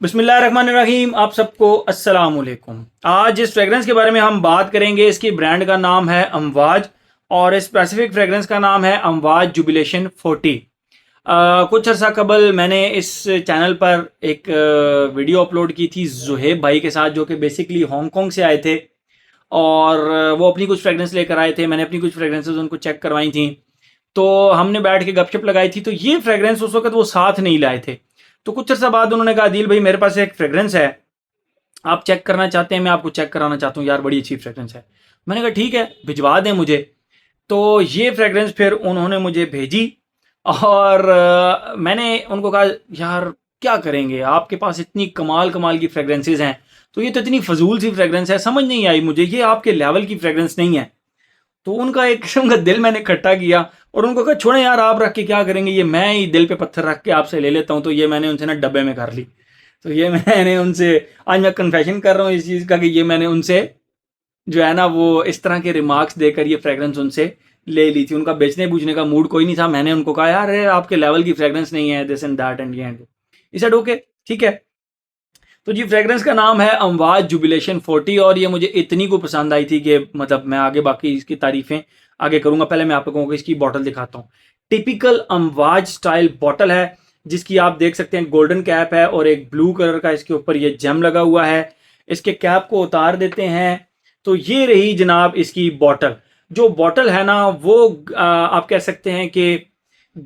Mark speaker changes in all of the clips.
Speaker 1: बिस्मिल्लाहिर्रहमानिर्रहीम। आप सबको अस्सलाम वालेकुम। आज जिस फ्रेगरेंस के बारे में हम बात करेंगे इसकी ब्रांड का नाम है अमवाज और स्पेसिफिक फ्रेगरेंस का नाम है अमवाज जुबिलेशन 40। कुछ अर्सा कबल मैंने इस चैनल पर एक वीडियो अपलोड की थी जुहेब भाई के साथ, जो कि बेसिकली हांगकांग से आए थे और वो अपनी कुछ फ्रेगरेंस लेकर आए थे। मैंने अपनी कुछ फ्रेगरेंसेस उनको चेक करवाई थी, तो हमने बैठ के गपशप लगाई थी। तो ये फ्रेगरेंस उस वक्त वो साथ नहीं लाए थे। तो कुछ अर्सा बाद उन्होंने कहा, आदिल भाई मेरे पास एक फ्रेगरेंस है, आप चेक करना चाहते हैं? मैं आपको चेक कराना चाहता हूँ यार, बड़ी अच्छी फ्रेगरेंस है। मैंने कहा ठीक है, भिजवा दें मुझे। तो ये फ्रेगरेंस फिर उन्होंने मुझे भेजी और मैंने उनको कहा यार क्या करेंगे, आपके पास इतनी कमाल कमाल की फ्रेगरेंसेज हैं, तो ये तो इतनी फजूल सी फ्रेगरेंस है, समझ नहीं आई मुझे, ये आपके लेवल की फ्रेगरेंस नहीं है। तो उनका एक किस्म का दिल मैंने इकट्ठा किया और उनको कहा छोड़े यार, आप रख के क्या करेंगे, ये मैं ही दिल पे पत्थर रख के आपसे ले लेता हूँ। तो ये मैंने उनसे ना डब्बे में कर ली। तो ये मैंने उनसे, आज मैं कन्फेशन कर रहा हूँ इस चीज़ का कि ये मैंने उनसे जो है ना वो इस तरह के रिमार्क्स देकर ये फ्रेगरेंस उनसे ले ली थी। उनका बेचने बूझने का मूड कोई नहीं था। मैंने उनको कहा यार आपके लेवल की फ्रेगरेंस नहीं है, दिस एंड दैट एंड ये एंड। ई सेड ओके, ठीक है। तो जी फ्रेगरेंस का नाम है अमवाज जुबिलेशन 40 और ये मुझे इतनी को पसंद आई थी कि मतलब मैं आगे बाकी इसकी तारीफें आगे करूंगा। पहले मैं आप लोगों को इसकी बॉटल दिखाता हूँ। टिपिकल अमवाज स्टाइल बॉटल है, जिसकी आप देख सकते हैं गोल्डन कैप है और एक ब्लू कलर का इसके ऊपर ये जेम लगा हुआ है। इसके कैप को उतार देते हैं तो ये रही जनाब इसकी बॉटल। जो बॉटल है ना वो आप कह सकते हैं कि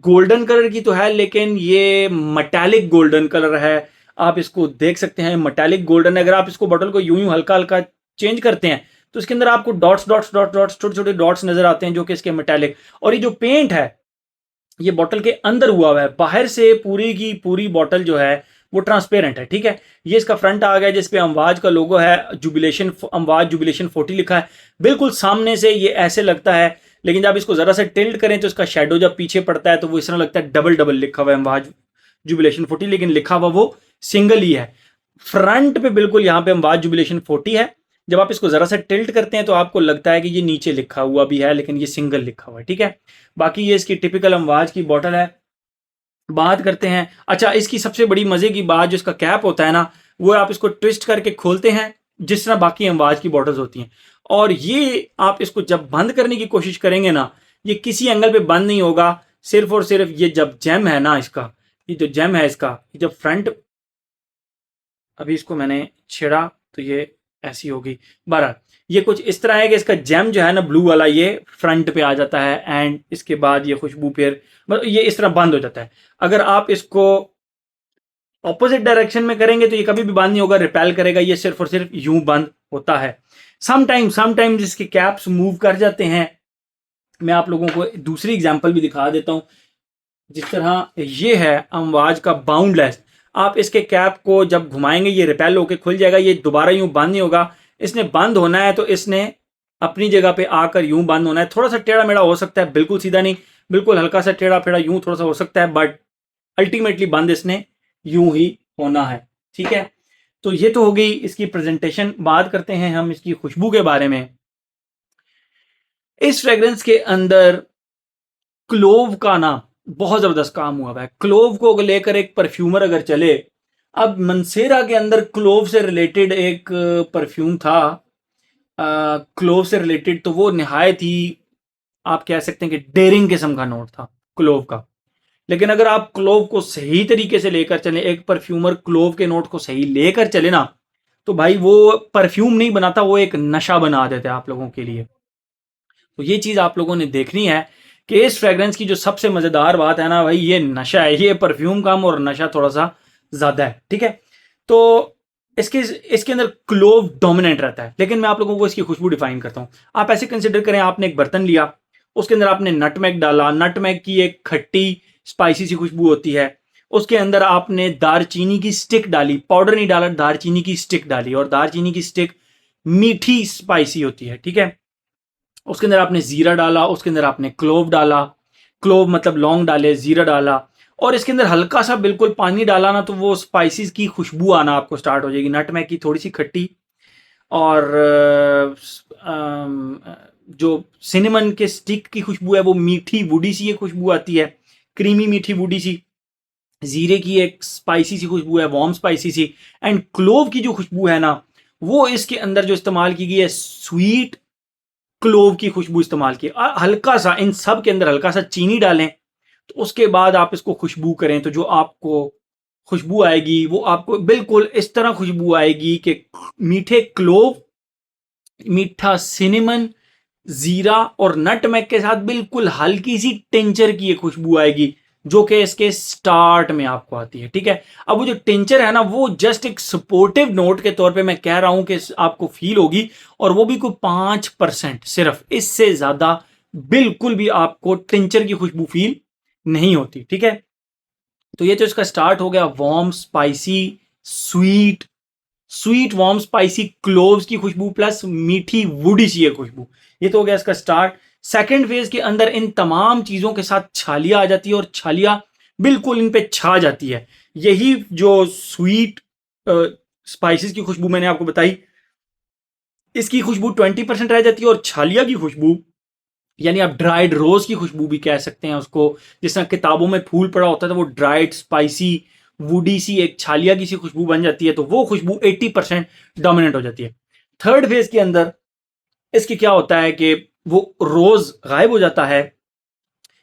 Speaker 1: गोल्डन कलर की तो है, लेकिन ये मटैलिक गोल्डन कलर है। आप इसको देख सकते हैं, मटैलिक गोल्डन है। अगर आप इसको बॉटल को यूं यूं हल्का हल्का चेंज करते हैं तो इसके अंदर आपको डॉट्स डॉट्स डॉट डॉट्स छोटे छोटे डॉट्स नजर आते हैं, जो कि इसके मेटालिक। और ये जो पेंट है ये बॉटल के अंदर हुआ हुआ है, बाहर से पूरी की पूरी बॉटल जो है वो ट्रांसपेरेंट है, ठीक है। ये इसका फ्रंट आ गया जिसपे अमवाज का लोगो है, जुबिलेशन अमवाज जुबिलेशन 40 लिखा है। बिल्कुल सामने से ये ऐसे लगता है, लेकिन जब इसको जरा से टिल्ट करें तो इसका शेडो जब पीछे पड़ता है तो वो इस तरह लगता है डबल डबल लिखा हुआ है अमवाज जुबिलेशन 40, लेकिन लिखा हुआ वो सिंगल ही है। फ्रंट पे बिल्कुल यहाँ पे अमवाज जुबिलेशन 40 है। जब आप इसको जरा सा टिल्ट करते हैं तो आपको लगता है कि ये नीचे लिखा हुआ भी है, लेकिन ये सिंगल लिखा हुआ है, ठीक है। बाकी ये इसकी टिपिकल अमवाज की बॉटल है। बात करते हैं, अच्छा इसकी सबसे बड़ी मजे की बात, जो इसका कैप होता है ना, वो आप इसको ट्विस्ट करके खोलते हैं जिस तरह बाकी अमवाज की बॉटल्स होती हैं। और ये आप इसको जब बंद करने की कोशिश करेंगे ना, ये किसी एंगल पे बंद नहीं होगा। सिर्फ और सिर्फ ये जब जेम है ना इसका, ये जो जेम है इसका, जब फ्रंट, अभी इसको मैंने छेड़ा तो ये ऐसी होगी। बहरहाल ये कुछ इस तरह है कि इसका जेम जो है ना ब्लू वाला, ये फ्रंट पे आ जाता है एंड इसके बाद ये खुशबू फिर ये इस तरह बंद हो जाता है। अगर आप इसको ऑपोजिट डायरेक्शन में करेंगे तो ये कभी भी बंद नहीं होगा, रिपेल करेगा, ये सिर्फ और सिर्फ यूं बंद होता है। समटाइम्स इसके कैप्स मूव कर जाते हैं। मैं आप लोगों को दूसरी एग्जांपल भी दिखा देता हूं। जिस तरह ये है अमवाज का बाउंडलेस, आप इसके कैप को जब घुमाएंगे ये रिपेल होके खुल जाएगा, ये दोबारा यूं बंद नहीं होगा। इसने बंद होना है तो इसने अपनी जगह पे आकर यूं बंद होना है। थोड़ा सा टेढ़ा मेढ़ा हो सकता है, बिल्कुल सीधा नहीं, बिल्कुल हल्का सा टेढ़ा फेढ़ा यूं थोड़ा सा हो सकता है, बट अल्टीमेटली बंद इसने यूं ही होना है, ठीक है। तो ये तो हो गई इसकी प्रेजेंटेशन। बात करते हैं हम इसकी खुशबू के बारे में। इस फ्रेग्रेंस के अंदर क्लोव का ना बहुत जबरदस्त काम हुआ है। क्लोव को लेकर एक परफ्यूमर अगर चले, अब मंसेरा के अंदर क्लोव से रिलेटेड एक परफ्यूम था, क्लोव से रिलेटेड, तो वो निहायत ही आप कह सकते हैं कि डेयरिंग किस्म का नोट था क्लोव का। लेकिन अगर आप क्लोव को सही तरीके से लेकर चले, एक परफ्यूमर क्लोव के नोट को सही लेकर चले ना, तो भाई वो परफ्यूम नहीं बनाता, वो एक नशा बना देता है आप लोगों के लिए। तो ये चीज आप लोगों ने देखनी है कि इस फ्रेग्रेंस की जो सबसे मजेदार बात है ना भाई, ये नशा है। ये परफ्यूम कम और नशा थोड़ा सा ज्यादा है, ठीक है। तो इसके इसके अंदर क्लोव डोमिनेंट रहता है, लेकिन मैं आप लोगों को इसकी खुशबू डिफाइन करता हूं। आप ऐसे कंसिडर करें, आपने एक बर्तन लिया, उसके अंदर आपने नटमेग डाला। नटमेग की एक खट्टी स्पाइसी सी खुशबू होती है। उसके अंदर आपने दारचीनी की स्टिक डाली, पाउडर नहीं डाला, दारचीनी की स्टिक डाली, और दारचीनी की स्टिक मीठी स्पाइसी होती है, ठीक है। उसके अंदर आपने जीरा डाला, उसके अंदर आपने क्लोव डाला, क्लोव मतलब लौंग डाले, जीरा डाला, और इसके अंदर हल्का सा बिल्कुल पानी डाला ना, तो वो स्पाइसेस की खुशबू आना आपको स्टार्ट हो जाएगी। नटमेग की थोड़ी सी खट्टी और जो सिनेमन के स्टिक की खुशबू है वो मीठी वुडी सी ये खुशबू आती है, क्रीमी मीठी वुडी सी। जीरे की एक स्पाइसी सी खुशबू है, वार्म स्पाइसी सी। एंड क्लोव की जो खुशबू है ना, वो इसके अंदर जो इस्तेमाल की गई है, स्वीट क्लोव की खुशबू इस्तेमाल की। हल्का सा इन सब के अंदर हल्का सा चीनी डालें, तो उसके बाद आप इसको खुशबू करें, तो जो आपको खुशबू आएगी वो आपको बिल्कुल इस तरह खुशबू आएगी कि मीठे क्लोव, मीठा सिनेमन, जीरा और नटमेग के साथ बिल्कुल हल्की सी टिंचर की एक खुशबू आएगी, जो कि इसके स्टार्ट में आपको आती है। ठीक है, अब वो जो टिंचर है ना, वो जस्ट एक सपोर्टिव नोट के तौर पे मैं कह रहा हूं कि आपको फील होगी, और वो भी कोई 5% सिर्फ, इससे ज्यादा बिल्कुल भी आपको टिंचर की खुशबू फील नहीं होती। ठीक है, तो ये तो इसका स्टार्ट हो गया, warm spicy sweet, sweet warm spicy cloves की खुशबू प्लस मीठी वुडी सी खुशबू। ये तो हो गया इसका स्टार्ट। सेकंड फेज के अंदर इन तमाम चीजों के साथ छालिया आ जाती है, और छालिया बिल्कुल इन पे छा जाती है। यही जो स्वीट स्पाइसेस की खुशबू मैंने आपको बताई, इसकी खुशबू 20% रह जाती है, और छालिया की खुशबू, यानी आप ड्राइड रोज की खुशबू भी कह सकते हैं उसको, जिस तरह किताबों में फूल पड़ा होता है, तो वो ड्राइड स्पाइसी वुडी सी एक छालिया की सी खुशबू बन जाती है, तो वो खुशबू 80% डोमिनेंट हो जाती है। थर्ड फेज के अंदर इसके क्या होता है कि वो रोज गायब हो जाता है।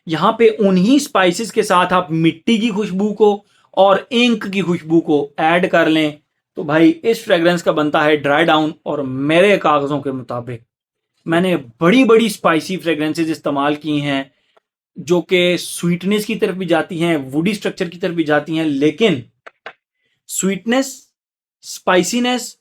Speaker 1: यहां पे उन्हीं स्पाइसेस के साथ आप मिट्टी की खुशबू को और इंक की खुशबू को ऐड कर लें, तो भाई इस फ्रेग्रेंस का बनता है ड्राई डाउन। और मेरे कागजों के मुताबिक मैंने बड़ी बड़ी स्पाइसी फ्रेग्रेंसेज इस्तेमाल की हैं, जो कि स्वीटनेस की तरफ भी जाती हैं, वुडी स्ट्रक्चर की तरफ भी जाती हैं, लेकिन sweetness, spiciness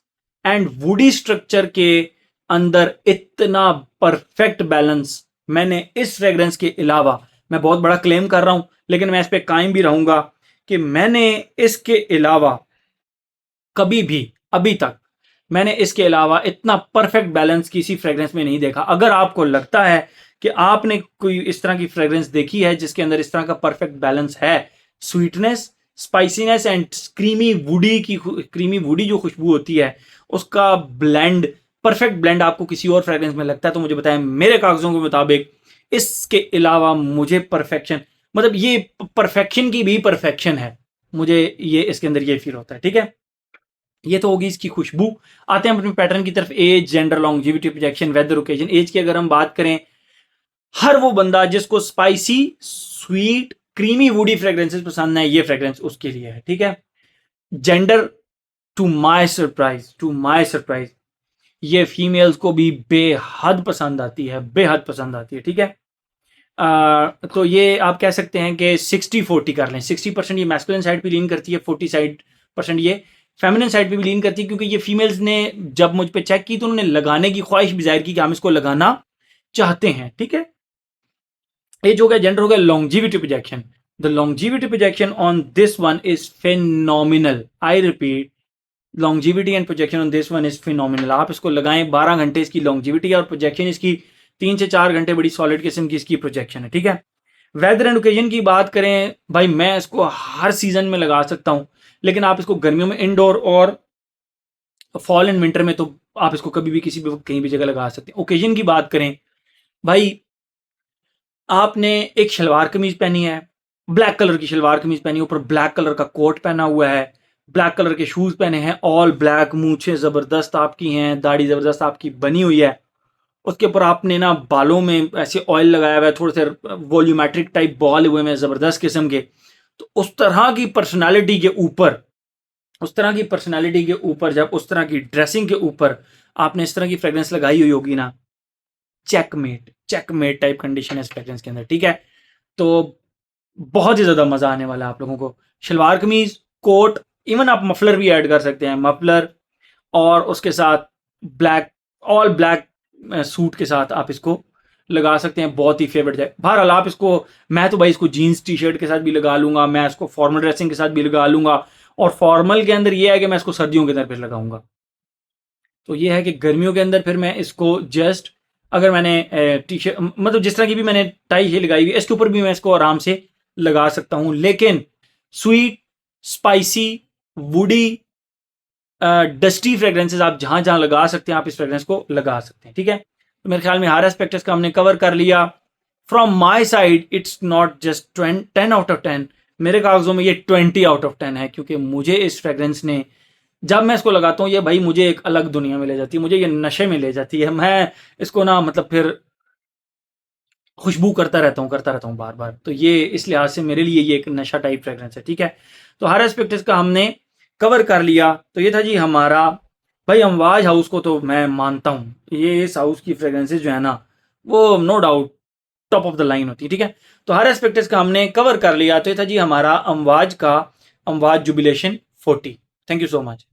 Speaker 1: and woody structure के अंदर इतना परफेक्ट बैलेंस मैंने इस फ्रेग्रेंस के अलावा, मैं बहुत बड़ा क्लेम कर रहा हूं लेकिन मैं इस पर कायम भी रहूंगा, कि मैंने इसके अलावा कभी भी अभी तक मैंने इसके अलावा इतना परफेक्ट बैलेंस किसी फ्रेग्रेंस में नहीं देखा। अगर आपको लगता है कि आपने कोई इस तरह की फ्रेग्रेंस देखी है जिसके अंदर इस तरह का परफेक्ट बैलेंस है, sweetness, spiciness and creamy woody जो खुशबू होती है, उसका ब्लेंड, परफेक्ट ब्लेंड आपको किसी और फ्रेग्रेंस में लगता है, तो मुझे बताएं। मेरे कागजों के मुताबिक इसके अलावा मुझे परफेक्शन, मतलब ये परफेक्शन की भी परफेक्शन है, मुझे ये इसके अंदर ये फील होता है। ठीक है, ये तो होगी इसकी खुशबू। आते हैं अपने पैटर्न की तरफ। Age, gender, longevity, projection, weather, occasion. Age की अगर हम बात करें, हर वो बंदा जिसको spicy, sweet, creamy woody fragrances पसंद है, ये फ्रेग्रेंस उसके लिए है। ठीक है, जेंडर, टू माय सरप्राइज ये फीमेल्स को भी बेहद पसंद आती है, बेहद पसंद आती है। ठीक है, तो ये आप कह सकते हैं कि 60-40 कर लें। 60% ये मैस्कुलिन साइड पे लीन करती है, 40% ये फेमिनिन साइड पे भी लीन करती है, क्योंकि ये फीमेल्स ने जब मुझ पे चेक की तो उन्होंने लगाने की ख्वाहिश भी जाहिर की कि हम इसको लगाना चाहते हैं। ठीक है, एज हो गया, जेंडर हो गया, longevity projection. The longevity projection on this one is phenomenal. I repeat, longevity and projection on this one is phenomenal. आप इसको लगाएं, 12 घंटे इसकी लॉन्जिविटी है, और प्रोजेक्शन इसकी 3 से 4 घंटे बड़ी सॉलिड किस्म की इसकी प्रोजेक्शन है। ठीक है, वेदर एंड ओकेजन की बात करें, भाई मैं इसको हर सीजन में लगा सकता हूं, लेकिन आप इसको गर्मियों में इंडोर और फॉल एंड विंटर में तो आप इसको कभी भी किसी भी कहीं भी जगह लगा सकते हैं। ओकेजन की बात करें, भाई आपने एक शलवार कमीज पहनी है, ब्लैक कलर की शलवार कमीज पहनी है, ऊपर ब्लैक कलर का कोट पहना हुआ है, ब्लैक कलर के शूज पहने हैं, ऑल ब्लैक, मूछें जबरदस्त आपकी हैं, दाढ़ी जबरदस्त आपकी बनी हुई है, उसके ऊपर आपने ना बालों में ऐसे ऑयल लगाया हुआ है, थोड़े से वॉल्यूमेट्रिक टाइप बॉल हुए हैं जबरदस्त किस्म के। तो उस तरह की पर्सनालिटी के ऊपर, उस तरह की पर्सनालिटी के ऊपर, जब उस तरह की ड्रेसिंग के ऊपर आपने इस तरह की फ्रेग्रेंस लगाई हुई होगी ना, चेकमेट, चेकमेट टाइप कंडीशन है इस फ्रेग्रेंस के अंदर। ठीक है, तो बहुत ही ज्यादा मजा आने वाला है आप लोगों को। शलवार कमीज, कोट, इवन आप मफलर भी ऐड कर सकते हैं, मफलर, और उसके साथ ब्लैक, ऑल ब्लैक सूट के साथ आप इसको लगा सकते हैं। बहुत ही फेवरेट है। बहरहाल आप इसको, मैं तो भाई इसको जीन्स टी शर्ट के साथ भी लगा लूंगा, मैं इसको फॉर्मल ड्रेसिंग के साथ भी लगा लूंगा, और फॉर्मल के अंदर ये है कि मैं इसको सर्दियों के अंदर फिर लगाऊंगा। तो ये है कि गर्मियों के अंदर फिर मैं इसको जस्ट, अगर मैंने टी शर्ट, मतलब जिस तरह की भी मैंने टाई ही लगाई हुई है, इसके ऊपर भी मैं इसको आराम से लगा सकता हूं। लेकिन sweet, spicy, woody, dusty fragrances आप जहां जहां लगा सकते हैं, आप इस फ्रेग्रेंस को लगा सकते हैं। ठीक है, तो मेरे ख्याल में हर एस्पेक्ट का हमने कवर कर लिया। From my side it's not just 10 out of 10, मेरे कागजों में ये 20 आउट ऑफ 10 है, क्योंकि मुझे इस फ्रेग्रेंस ने, जब मैं इसको लगाता हूँ, ये भाई मुझे एक अलग दुनिया में ले जाती है, मुझे ये नशे में ले जाती है। मैं इसको ना मतलब फिर खुशबू करता रहता हूँ बार बार। तो ये इस लिहाज से मेरे लिए ये एक नशा टाइप फ्रेग्रेंस है, ठीक है। तो हर एस्पेक्ट इसका हमने कवर कर लिया। तो ये था जी हमारा, भाई अमवाज हाउस को तो मैं मानता हूँ, ये इस हाउस की फ्रेग्रेंसेज जो है ना, वो no doubt top of the line होती है, ठीक है। तो हर एस्पेक्ट इसका हमने कवर कर लिया। तो ये था जी हमारा अमवाज का, अमवाज जुबिलेशन 40। Thank you so much.